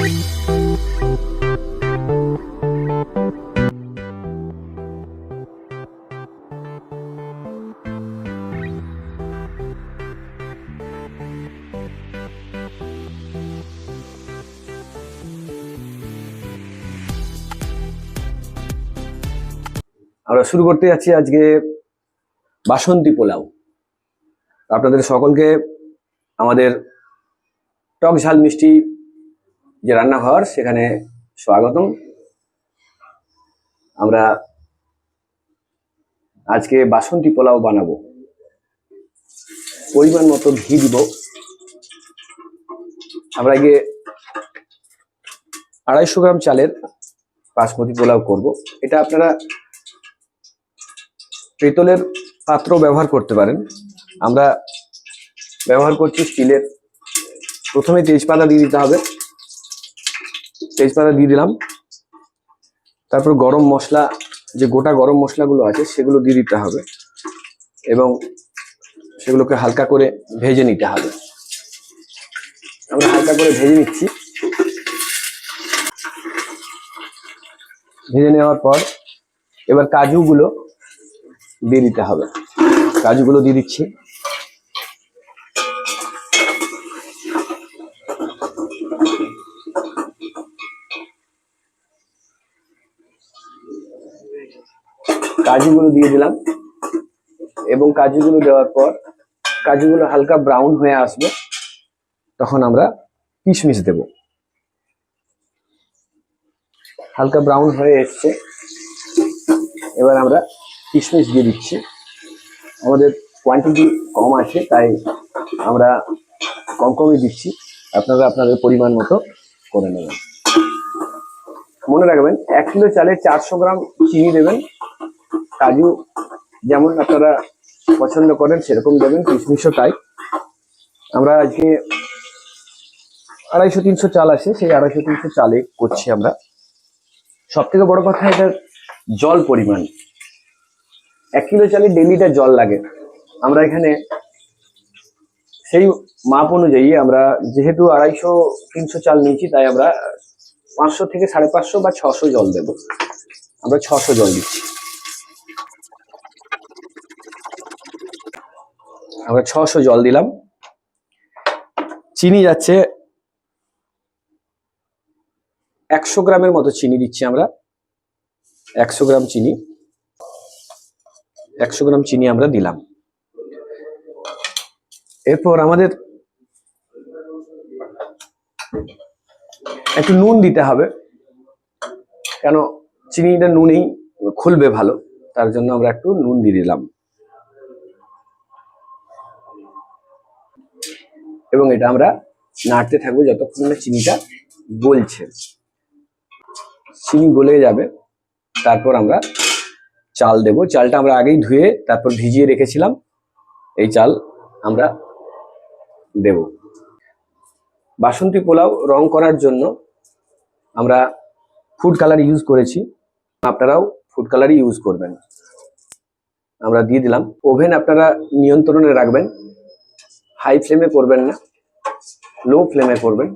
আমরা শুরু করতে যাচ্ছি আজকে বাসন্তী পোলাও। আপনাদের সকলকে আমাদের টক ঝাল মিষ্টি যে রান্নাঘর সেখানে স্বাগতম। আমরা আজকে বাসন্তী পোলাও বানাবো। পরিমাণ মতো ঘি দিব। আমরা আগে 250 গ্রাম চালের বাসমতি পোলাও করব। এটা আপনারা পেতলের পাত্র ব্যবহার করতে পারেন। আমরা ব্যবহার করছি স্টিলের। প্রথমে তেজপাতা দিয়ে দিতে হবে। তেজপাতা দিয়ে দিলাম। তারপর গরম মশলা, যে গোটা গরম মশলাগুলো আছে সেগুলো দিয়ে দিতে হবে এবং সেগুলোকে হালকা করে ভেজে নিতে হবে। আমরা হালকা করে ভেজে নিচ্ছি। ভেজে নেওয়ার পর এবার কাজুগুলো দিয়ে দিতে হবে। কাজুগুলো দিয়ে দিচ্ছি। কাজুগুলো দিয়ে দিলাম এবং কাজুগুলো দেওয়ার পর কাজুগুলো হালকা ব্রাউন হয়ে আসবে, তখন আমরা কিশমিশ দেব। হালকা ব্রাউন হয়ে এসছে, এবার আমরা কিশমিশ দিয়ে দিচ্ছি। আমাদের কোয়ান্টিটি কম আছে তাই আমরা কমই দিচ্ছি। আপনারা আপনাদের পরিমাণ মতো করে নেবেন। মনে রাখবেন 1 কিলো চালে 400 গ্রাম চিনি দেবেন। কাজু যেমন আপনারা পছন্দ করেন সেরকম দেবেন, কিশমিশও তাই। আমরা আজকে 250-300 চাল আছে, সেই 250-300 চালে করছি আমরা। সব থেকে বড় কথা এটার জল পরিমাণ। 1 কিলো চালে ডেলিটা জল লাগে। আমরা এখানে সেই মাপ অনুযায়ী আমরা যেহেতু 250-300 চাল নিয়েছি তাই আমরা 500 থেকে 550 বা 600 জল দেব। আমরা 600 জল দিচ্ছি। আমরা 600 জল দিলাম। চিনি যাচ্ছে 100 গ্রামের মতো চিনি দিচ্ছি আমরা। 100 গ্রাম চিনি, 100 গ্রাম চিনি আমরা দিলাম। এরপর আমাদের একটু নুন দিতে হবে, কেন চিনিটা নুনেই খুলবে ভালো, তার জন্য আমরা একটু নুন দিয়ে দিলাম। এবং এটা আমরা নাড়তে থাকবো যতক্ষণ না চিনিটা গলছে। চিনি গলে যাবে, তারপর আমরা চাল দেব। চালটা আমরা আগেই ধুয়ে তারপর ভিজিয়ে রেখেছিলাম, এই চাল আমরা দেব। বাসন্তী পোলাও রং করার জন্য আমরা ফুড কালার ইউজ করেছি, আপনারাও ফুড কালারই ইউজ করবেন। আমরা দিয়ে দিলাম। ওভেন আপনারা নিয়ন্ত্রণে রাখবেন, হাই ফ্লেমে করবেন না, লো ফ্লেমে করবেন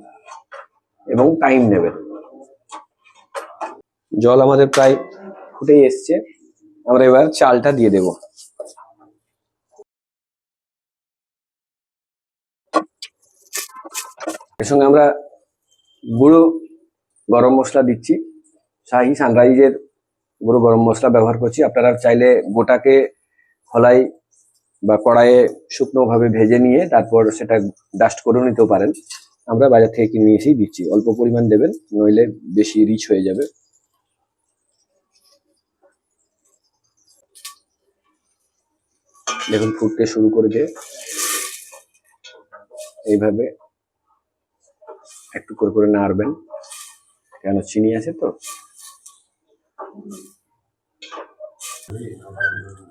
এবং টাইম নেবেন। জল আমাদের প্রায় ফুটেই এসছে। আমরা এবার চালটা দিয়ে দেব। এর সঙ্গে আমরা গুঁড়ো গরম মশলা দিচ্ছি। শাহি সানরাইজের গুঁড়ো গরম মশলা ব্যবহার করছি। আপনারা চাইলে গোটাকে খোলাই বা কড়াইয়ে শুকনো ভাবে ভেজে নিয়ে তারপর সেটা ডাস্ট করে নিতেও পারেন। আমরা বাজার থেকে কিনে নিয়ে এসেই দিচ্ছি। অল্প পরিমাণ দেবেন, নইলে বেশি রিচ হয়ে যাবে। দেখুন ফুটতে শুরু করেছে। এইভাবে একটু করে নাড়বেন, কেন চিনি আছে তো।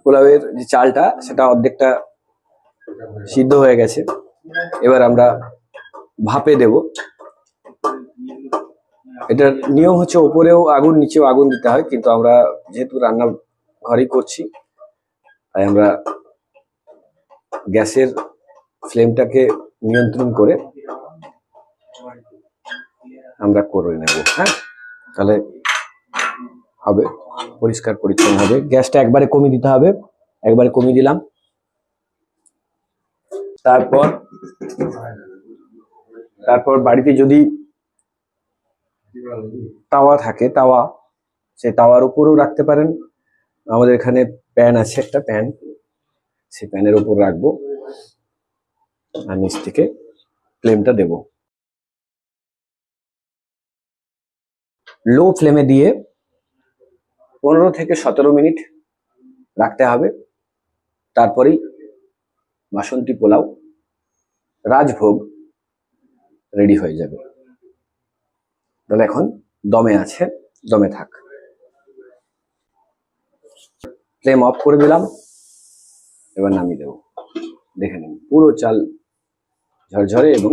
পোলাওয়ের যে চালটা সেটা অর্ধেকটা সিদ্ধ হয়ে গেছে। এবার আমরা ভাপে দেব। এটার নিয়ম হচ্ছে ওপরেও আগুন নিচেও আগুন দিতে হয়, কিন্তু আমরা যেহেতু রান্না ঘরেই করছি তাই আমরা গ্যাসের ফ্লেমটাকে নিয়ন্ত্রণ করে আমরা করে নেব। হ্যাঁ, তাহলে হবে, পরিষ্কার পরিচ্ছন্ন হবে। গ্যাসটা একবারে কমিয়ে দিতে হবে, একবারে কমিয়ে দিলাম। তারপর তারপর বাড়িতে যদি তাওয়া থাকে, তাওয়া, সেই তাওয়ার উপরেও রাখতে পারেন। আমাদের এখানে প্যান আছে, একটা প্যান, সেই প্যানের উপর রাখবো আর নিচ থেকে ফ্লেমটা দেব। লো ফ্লেমে দিয়ে 15 থেকে 17 মিনিট রাখতে হবে। তারপরেই বাসন্তী পোলাও, রাজভোগ রেডি হয়ে যাবে। তাহলে এখন দমে আছে, দমে থাক। ফ্লেম অফ করে দিলাম, এবার নামিয়ে দেবো। দেখে নিন পুরো চাল ঝরঝরে এবং